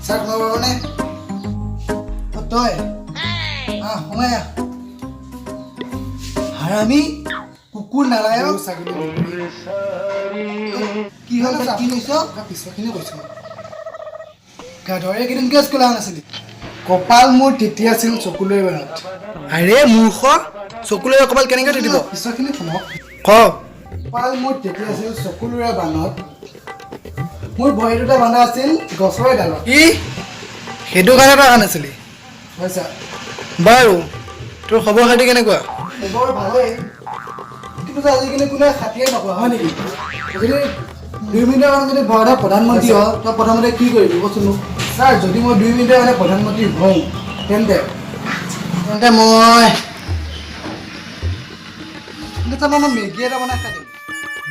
Sir, mau nih? Betul. Umaya. Harami, kuku nalayo. কি হল কি নিছ পিছৰখিনি কৈছো গাধৰে কিদিন কেছ কলা নাছিলি কপাল মোৰ তিতি আছিল চকুলৈ বানত আৰে মূৰ্খ চকুলৈ কপাল কেনেকৈ তিতিব পিছৰখিনি শুনক ক কপাল মোৰ তিতি আছিল চকুলৈ বানত মোৰ ভৰি দুটা বান্ধা আছিল গছৰ ডালত কি সেইটো কাৰণে তই অহা নাছিলি হৈছে বাৰু তোৰ খবৰ খাতি কেনেকুৱা খবৰ ভালেই কিন্তু আজিকালি কোনে খাতিয়ে নকৰা হয় নেকি যদি 2 মিনিটৰ কাৰণে যদি ভাৰতৰ প্ৰধানমন্ত্ৰী হয় তই প্ৰথমতে কি কৰিবি কচোন মোক ছাৰ যদি মই 2 মিনিটৰ কাৰণে প্ৰধানমন্ত্ৰী হওঁ তেন্তে মই মেগী এটা বনাই খাই দিম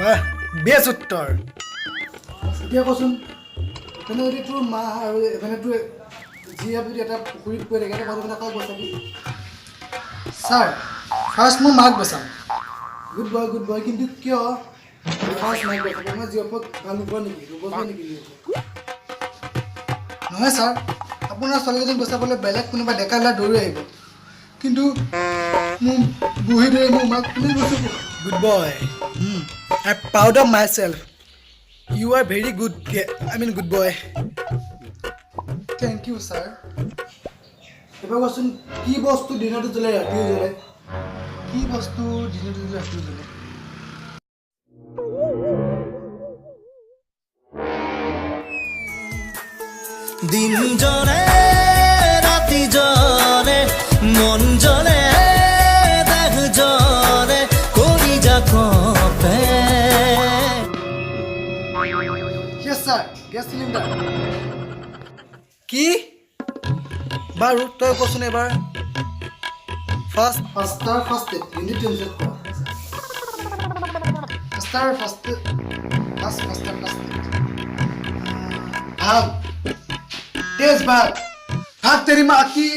বাহ বেছ উত্তৰ এতিয়া কচোন তেনে যদি তোৰ মা আৰু এফালে তোৰ জীয়া যদি এটা পুখুৰীত পৰি থাকে এটা মানুহ কাক বচাবি ছাৰ ফাৰ্ষ্ট মই মাক বচাম গুড বয় কিন্তু কিয় ফাৰ্ষ্ট মাক বচাব মই জীয়পক ভাল নোপোৱা নেকি ৰুবগৈ নেকি নহয় ছাৰ আপোনাৰ ছোৱালীজনীক বচাবলৈ বেলেগ কোনোবা ডেকা ল'ৰা দৌৰি আহিব কিন্তু মোৰ বুঢ়ী দৌৰি মোৰ মাক কোনে বচাব good boy I proud of myself you are very good good boy thank you sir এবাৰ কচোন কি বস্তু দিনতো জ্বলে ৰাতিও জ্বলে কি বস্তু দিনতো জ্বলে ৰাতিও জ্বলে দিন জ্বলে ৰাতি জ্বলে মন জ্বলে দেহ জ্বলে কলিজা কঁপে Yes, sir. Gas cylinder. কি বাৰু তই কচোন এবাৰ ফাৰ্ষ্ট হিন্দী ট্ৰেন্সলেট কৰা ফাৰ্ষ্ট ভাগ তেজ ভাগ ভাগ তেৰি মা কি